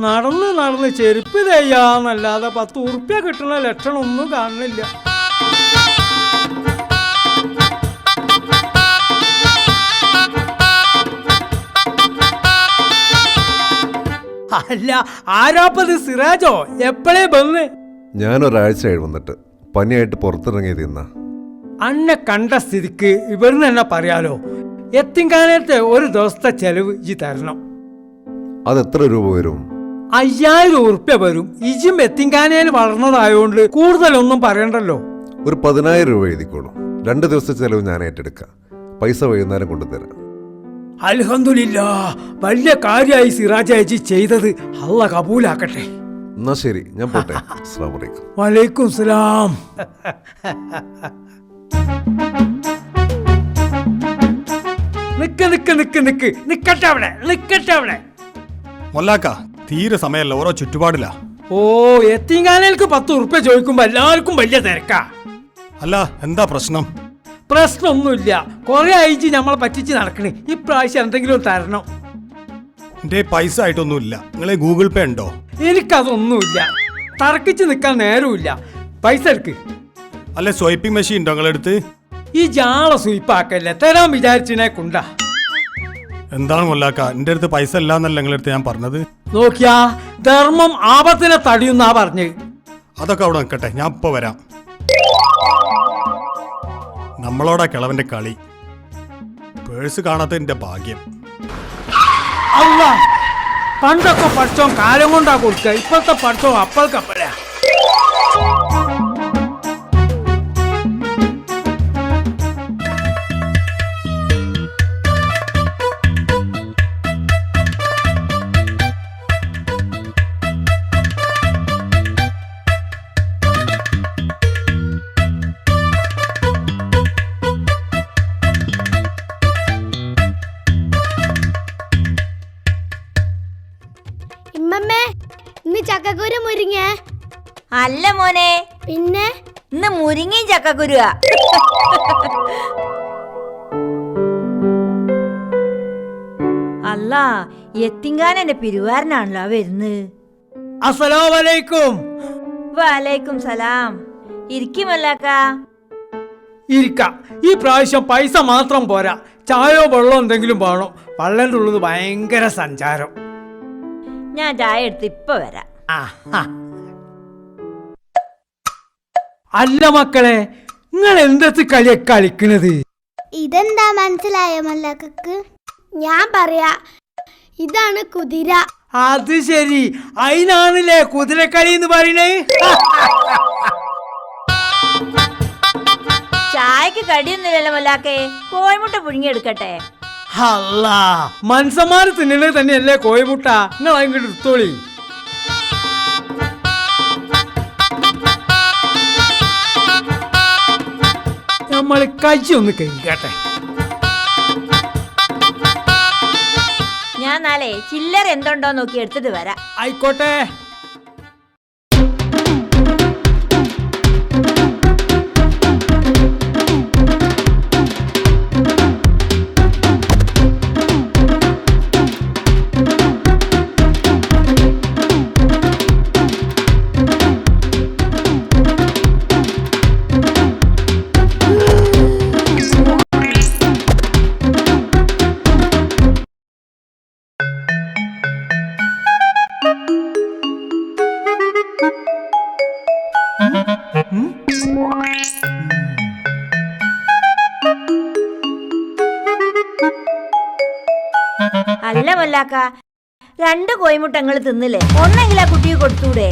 നടന്ന് നടന്ന് ചെരുപ്പ് തയ്യാന്നല്ലാതെ 10 ഉറുപ്പ്യ കിട്ടുന്ന ലക്ഷണമൊന്നും കാണുന്നില്ല. അല്ല, ആരാപ്പത്? സിറാജോ? എപ്പോഴേ വന്ന്? ഞാനൊരാഴ്ചയായി വന്നിട്ട്. പനിയായിട്ട് പുറത്തിറങ്ങി തിന്ന. അന്നെ കണ്ട സ്ഥിതിക്ക് ഇവിടുന്ന് തന്നെ പറയാലോ, എത്തിങ്കാനത്തെ ഒരു ദിവസത്തെ ചെലവ് ഈ തരണം. അതെത്ര രൂപ വരും? 5000 ഉറുപ്പ്യ വരും. ഇജും എത്തിങ്കാനയിൽ വളർന്നതായോണ്ട് കൂടുതലൊന്നും പറയണ്ടല്ലോ. ഒരു 10000 രൂപ എഴുതിക്കോളൂ. 2 ദിവസത്തെ ചെലവ് ഞാൻ ഏറ്റെടുക്കാം. പൈസ വൈകുന്നേരം കൊണ്ടുതരാം. അൽഹംദുലില്ലാ, വലിയ കാര്യമായി സിറാജ് ചെയ്തത്. അള്ളാ കബൂലാക്കട്ടെ. എന്നാ ശരി, ഞാൻ പോട്ടെ. അസ്സലാമു അലൈക്കും. വലൈക്കും സലാം. നിക്കട്ടെ അവിടെ. മൊല്ലാക്ക, തീരെ സമയമല്ല, ഓരോ ചുറ്റുപാടില്ല. ഓ, എത്തിങ്കാനേൽക്ക് 10 ഉറുപ്പ്യ ചോദിക്കുമ്പോ എല്ലാവർക്കും വലിയ തിരക്കാ. അല്ല, എന്താ പ്രശ്നം? പ്രശ്നമൊന്നുമില്ല. കൊറേ ആയിച്ച് നമ്മളെ പറ്റിച്ച് നടക്കണേ. ഇപ്രാവശ്യം എന്തെങ്കിലും തരണം. എന്റെ പൈസ ആയിട്ടൊന്നുമില്ല. നിങ്ങളെ ഗൂഗിൾ പേ ഉണ്ടോ? എനിക്കതൊന്നുമില്ല. തർക്കിച്ച് നിൽക്കാൻ നേരമില്ല. പൈസ എടുക്ക്. അല്ലെ, സ്വൈപ്പിംഗ് മെഷീൻ ഉണ്ടോ നിങ്ങളെടുത്ത്? ഈ ജാള സ്വീപ്പാക്കല്ലേ, തരാൻ വിചാരിച്ചിനെ കൊണ്ടാ. എന്താണ് മൊല്ലാക്ക, എന്റെ അടുത്ത് പൈസ ഇല്ലാന്നല്ല നിങ്ങളടുത്ത് ഞാൻ പറഞ്ഞത്. നോക്കിയാ, ധർമ്മം ആപത്തിനെ തടിയുന്നാ പറഞ്ഞ്. അതൊക്കെ അവിടെ നിൽക്കട്ടെ, ഞാൻ ഇപ്പൊ വരാം. നമ്മളോടാ കിളവന്റെ കളി. പേഴ്സ് കാണാത്ത എന്റെ ഭാഗ്യം. അല്ല, പണ്ടൊക്കെ പഠിച്ചോൻ കാലം കൊണ്ടാ കൊടുക്കുക. ഇപ്പോഴത്തെ പഠിച്ചോ അപ്പഴക്കപ്പഴാ. ഇന്ന് ചക്കക്കുരു മുരിങ്ങ അല്ല മോനെ, പിന്നെ ഇന്ന് മുരിങ്ങയും ചക്കക്കുരുവാ. അല്ല, എത്തിങ്കാനെന്റെ പിരിവാരനാണല്ലോ വരുന്നത്. അസ്സലാമലൈക്കും. വലൈക്കും സലാം. ഇരിക്കുമല്ലാക്ക. ഇരിക്കാം. ഈ പ്രാവശ്യം പൈസ മാത്രം പോരാ, ചായയോ വെള്ളമോ എന്തെങ്കിലും വേണം. പള്ളേൻ്റെ ഉള്ളത് ഭയങ്കര സഞ്ചാരം. ഞാൻ ചായ എടുത്ത് ഇപ്പൊ വരാം. അല്ല മക്കളെ, നിങ്ങൾ എന്തൊക്കെ കളിയൊക്കെ കളിക്കണത്? ഇതെന്താ മനസ്സിലായ മല്ലക്കക്ക്? ഞാൻ പറയാ, ഇതാണ് കുതിര. അത് ശരി, അതിനാണല്ലേ കുതിരക്കളി എന്ന് പറയണേ. ചായക്ക് കടിയൊന്നുമില്ലല്ലോ മല്ലാക്കേ, കോഴിമുട്ട പുഴുങ്ങിയെടുക്കട്ടെ. അല്ല, മനുഷ്യന്മാര് തിന്നണത് തന്നെയല്ലേ കോഴിമുട്ട. നിങ്ങൾ അങ്ങോട്ട് എടുത്തോളി. നമ്മൾ കഴിച്ചൊന്ന് കഴിക്കട്ടെ. ഞാൻ നാളെ ചില്ലറ എന്തുണ്ടോ നോക്കി എടുത്തിട്ട് വരാം. ആയിക്കോട്ടെ. അല്ല മല്ലാക്ക, 2 കോഴിമുട്ട നിങ്ങൾ തിന്നില്ലേ? ഒന്നെങ്കിലും ആ കുട്ടിക്ക് കൊടുത്തൂടെ?